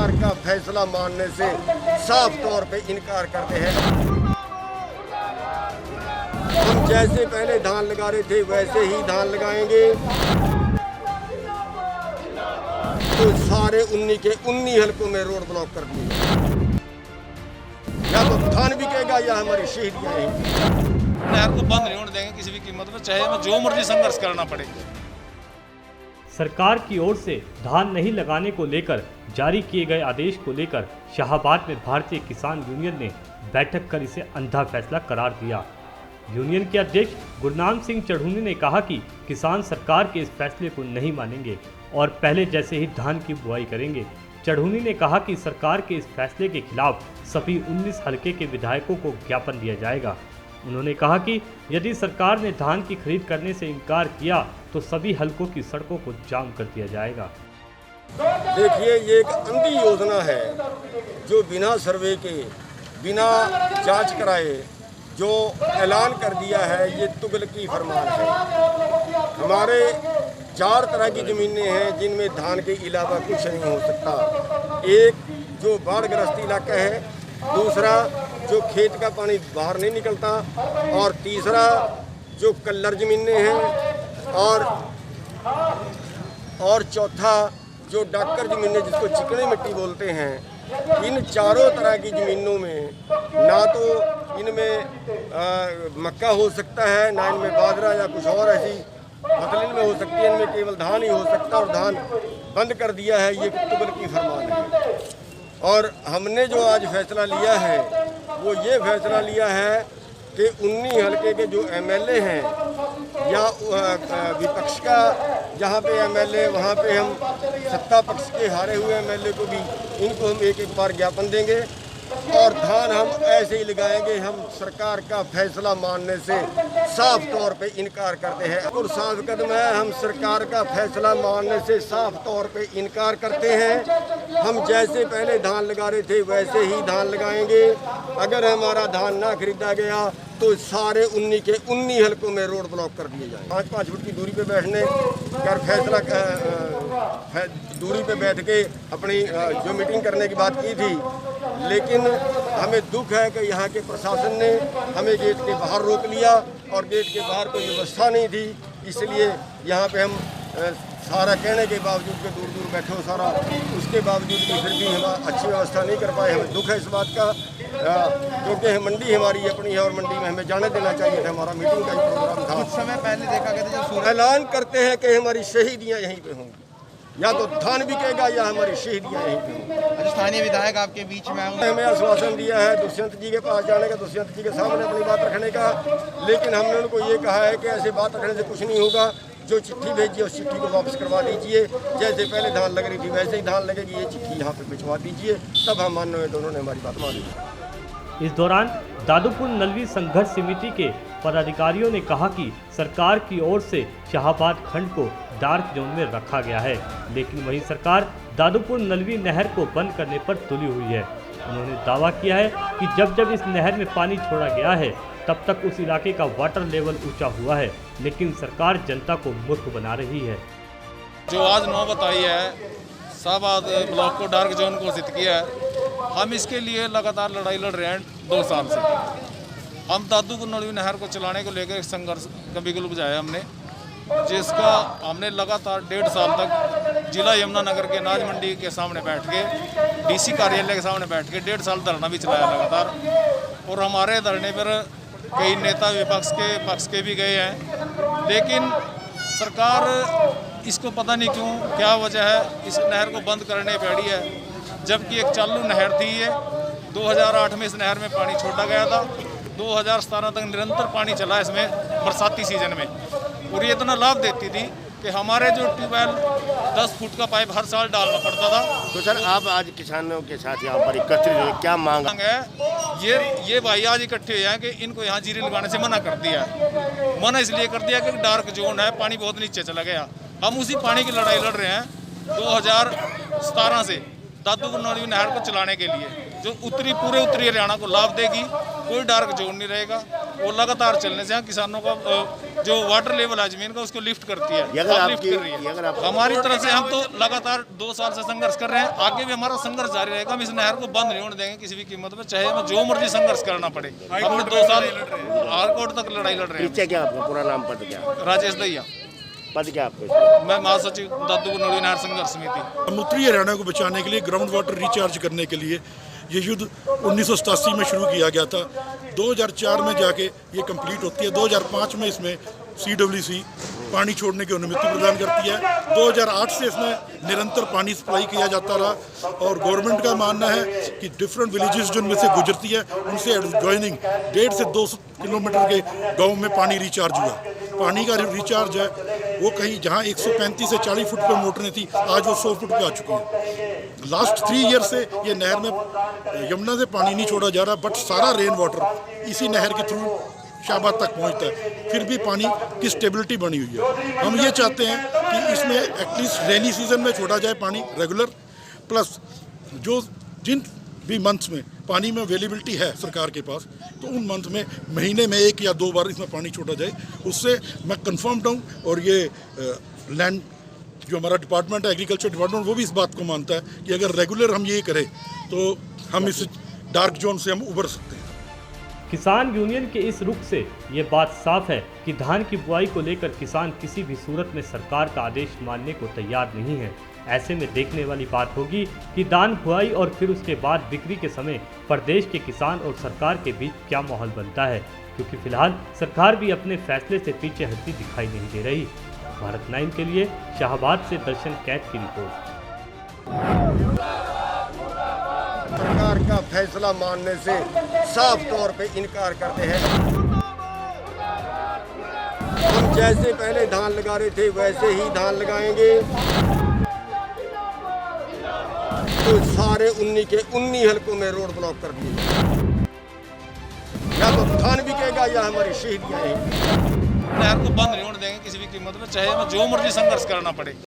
सरकार का फैसला मानने से साफ तौर पे इनकार करते हैं। हम जैसे पहले धान लगा रहे थे वैसे ही धान लगाएंगे। तो सारे 19 के 19 हलकों में रोड ब्लॉक कर दिए, या तो धान बिकेगा या हमारी शहीदियाँ रहेंगी। नहर को बंद नहीं होने देंगे किसी भी कीमत पर, चाहे हमें जो मर्जी संघर्ष करना पड़े। सरकार की ओर से धान नहीं लगाने को लेकर जारी किए गए आदेश को लेकर शाहाबाद में भारतीय किसान यूनियन ने बैठक कर इसे अंधा फैसला करार दिया। यूनियन के अध्यक्ष गुरनाम सिंह चढ़ूनी ने कहा कि किसान सरकार के इस फैसले को नहीं मानेंगे और पहले जैसे ही धान की बुआई करेंगे। चढ़ूनी ने कहा कि सरकार के इस फैसले के खिलाफ सभी 19 हलके के विधायकों को ज्ञापन दिया जाएगा। उन्होंने कहा कि यदि सरकार ने धान की खरीद करने से इनकार किया तो सभी हलकों की सड़कों को जाम कर दिया जाएगा। देखिए, ये एक अंधी योजना है जो बिना सर्वे के, बिना जांच कराए जो ऐलान कर दिया है, ये तुगलकी फरमान है। हमारे 4 तरह की ज़मीनें हैं जिनमें धान के अलावा कुछ नहीं हो सकता। एक जो बाढ़ग्रस्त इलाका है, दूसरा जो खेत का पानी बाहर नहीं निकलता, और तीसरा जो कल्लर ज़मीनें हैं, और चौथा जो डाकर ज़मीनें जिसको चिकनी मिट्टी बोलते हैं। इन चारों तरह की ज़मीनों में ना तो इनमें मक्का हो सकता है, ना इनमें बाजरा या कुछ और ऐसी फसल इनमें हो सकती है। इनमें केवल धान ही हो सकता, और धान बंद कर दिया है। ये तुगलकी फरमान है। और हमने जो आज फैसला लिया है वो ये फैसला लिया है कि 19 हलके के जो एमएलए हैं या विपक्ष का जहाँ पे एमएलए, वहाँ पे हम सत्ता पक्ष के हारे हुए एमएलए को भी, इनको हम एक बार ज्ञापन देंगे और धान हम ऐसे ही लगाएंगे। हम सरकार का फैसला मानने से साफ तौर पे इनकार करते हैं और साफ कदम है। हम सरकार का फैसला मानने से साफ तौर पे इनकार करते हैं। हम जैसे पहले धान लगा रहे थे वैसे ही धान लगाएंगे। अगर हमारा धान ना खरीदा गया तो सारे 19 के 19 हलकों में रोड ब्लॉक कर दिए जाएंगे। 5-5 फुट की दूरी पे बैठने कर फैसला दूरी पे बैठ के अपनी जो मीटिंग करने की बात की थी, लेकिन हमें दुख है कि यहाँ के प्रशासन ने हमें गेट के बाहर रोक लिया और गेट के बाहर कोई व्यवस्था नहीं थी। इसलिए यहाँ पे हम सारा कहने के बावजूद कि दूर दूर बैठे हो सारा, उसके बावजूद भी फिर भी हम अच्छी व्यवस्था नहीं कर पाए। हमें दुख है इस बात का, क्योंकि मंडी हमारी अपनी है और मंडी में हमें जाने देना चाहिए था। हमारा मीटिंग का ही प्रोग्राम था। कुछ समय पहले देखा गया था जब ऐलान करते हैं कि हमारी शहीदियाँ यहीं पे होंगी, या तो धान बिकेगा या हमारी शहीदियाँ यहीं पे होंगी। स्थानीय विधायक आपके बीच में हमें आश्वासन दिया है दुष्यंत जी के पास जाने का, दुष्यंत जी के सामने अपनी बात रखने का, लेकिन हमने उनको ये कहा है कि ऐसे बात रखने से कुछ नहीं होगा। जो चिट्ठी भेजी उस चिट्ठी को वापस करवा दीजिए। जैसे पहले धान लग रही थी वैसे ही धान लगेगी। ये चिट्ठी यहाँ पे भिजवा दीजिए, तब हम मानने में तो उन्होंने हमारी बात मानी। इस दौरान दादूपुर नलवी संघर्ष समिति के पदाधिकारियों ने कहा कि सरकार की ओर से शाहाबाद खंड को डार्क जोन में रखा गया है, लेकिन वहीं सरकार दादूपुर नलवी नहर को बंद करने पर तुली हुई है। उन्होंने दावा किया है कि जब जब इस नहर में पानी छोड़ा गया है तब तक उस इलाके का वाटर लेवल ऊंचा हुआ है, लेकिन सरकार जनता को मूर्ख बना रही है। जो आज नौबत आई है, शाहाबाद ब्लॉक को डार्क जोन घोषित किया है। हम इसके लिए लगातार लड़ाई लड़ रहे हैं 2 साल से। हम दादूपुर नलवी नहर को चलाने को लेकर संघर्ष का बिगुल बुझाया हमने, जिसका हमने लगातार 1.5 साल तक जिला यमुनानगर के अनाज मंडी के सामने बैठ के, डीसी कार्यालय के सामने बैठ के 1.5 साल धरना भी चलाया लगातार। और हमारे धरने पर कई नेता विपक्ष के पक्ष के भी गए हैं, लेकिन सरकार इसको पता नहीं क्यों, क्या वजह है, इस नहर को बंद करने पे अड़ी है। जबकि एक चालू नहर थी ये, 2008 में इस नहर में पानी छोड़ा गया था। 2017 तक निरंतर पानी चला इसमें बरसाती सीजन में, और ये इतना लाभ देती थी कि हमारे जो ट्यूबवेल 10 फुट का पाइप हर साल डालना पड़ता था। तो सर, आप आज किसानों के साथ यहाँ पर एकत्रित हुए, क्या मांग है? ये भाई आज इकट्ठे हुए हैं कि इनको यहाँ जीरी लगाने से मना कर दिया है। मना इसलिए कर दिया कि डार्क जोन है, पानी बहुत नीचे चला गया। हम उसी पानी की लड़ाई लड़ रहे हैं 2017 से। दादू कुन्नौली नहर को चलाने के लिए, जो पूरे उत्तरी हरियाणा को लाभ देगी। कोई डार्क जोन नहीं रहेगा। वो लगातार चलने से किसानों का जो वाटर लेवल है जमीन का उसको लिफ्ट करती है, लिफ्ट कर रही है। हमारी तरफ से हम तो लगातार 2 साल से संघर्ष कर रहे हैं, आगे भी हमारा संघर्ष जारी रहेगा। हम इस नहर को बंद नहीं होने देंगे किसी भी कीमत पे, चाहे हमें जो मर्जी संघर्ष करना पड़े। हमने 2 साल हाई कोर्ट तक लड़ाई लड़ रहे हैं। क्या आपका पूरा नाम पद क्या? राजेश दैया, पद क्या आपका? मैं महासचिव दादू कुन्नौली नहर संघर्ष समिति। उत्तरी हरियाणा को बचाने के लिए, ग्राउंड वाटर रिचार्ज करने के लिए ये युद्ध 1987 में शुरू किया गया था। 2004 में जाके ये कंप्लीट होती है। 2005 में इसमें CWC पानी छोड़ने की अनुमति प्रदान करती है। 2008 से इसमें निरंतर पानी सप्लाई किया जाता रहा और गवर्नमेंट का मानना है कि डिफरेंट विलेजेस जो इनमें से गुजरती है उनसे एडजॉइनिंग 1.5 से 2 किलोमीटर के गांव में पानी रिचार्ज हुआ। पानी का रिचार्ज है वो कहीं जहां 135 से 40 फुट पे मोटरें थी, आज वो 100 फुट पे आ चुकी है। लास्ट 3 ईयर से ये नहर में यमुना से पानी नहीं छोड़ा जा रहा, बट सारा रेन वाटर इसी नहर के थ्रू शाहबाद तक पहुंचता है। फिर भी पानी की स्टेबिलिटी बनी हुई है। हम ये चाहते हैं कि इसमें एटलीस्ट रेनी सीजन में छोड़ा जाए पानी रेगुलर, प्लस जो जिन भी मंथ्स में पानी में अवेलेबिलिटी है सरकार के पास, तो उन मंथ में महीने में 1 या 2 बार इसमें पानी छोड़ा जाए। उससे मैं कन्फर्म्ड हूँ और ये लैंड जो हमारा डिपार्टमेंट है, एग्रीकल्चर डिपार्टमेंट, वो भी इस बात को मानता है कि अगर रेगुलर हम ये करें तो हम इस डार्क जोन से हम उबर सकते हैं। किसान यूनियन के इस रुख से ये बात साफ है कि धान की बुआई को लेकर किसान किसी भी सूरत में सरकार का आदेश मानने को तैयार नहीं है। ऐसे में देखने वाली बात होगी कि धान बुआई और फिर उसके बाद बिक्री के समय प्रदेश के किसान और सरकार के बीच क्या माहौल बनता है, क्योंकि फिलहाल सरकार भी अपने फैसले से पीछे हटती दिखाई नहीं दे रही। भारत 9 के लिए शाहबाद से दर्शन कैद की रिपोर्ट। सरकार का फैसला मानने से साफ तौर पे इनकार करते हैं। हम जैसे पहले धान लगा रहे थे वैसे ही धान लगाएंगे, तो सारे 19 के 19 हलकों में रोड ब्लॉक कर दिए। या तो धान बिकेगा या हमारी शहीदियाँ। नहर को बंद नहीं होने देंगे किसी भी कीमत पे, चाहे हमें जो मर्जी संघर्ष करना पड़े।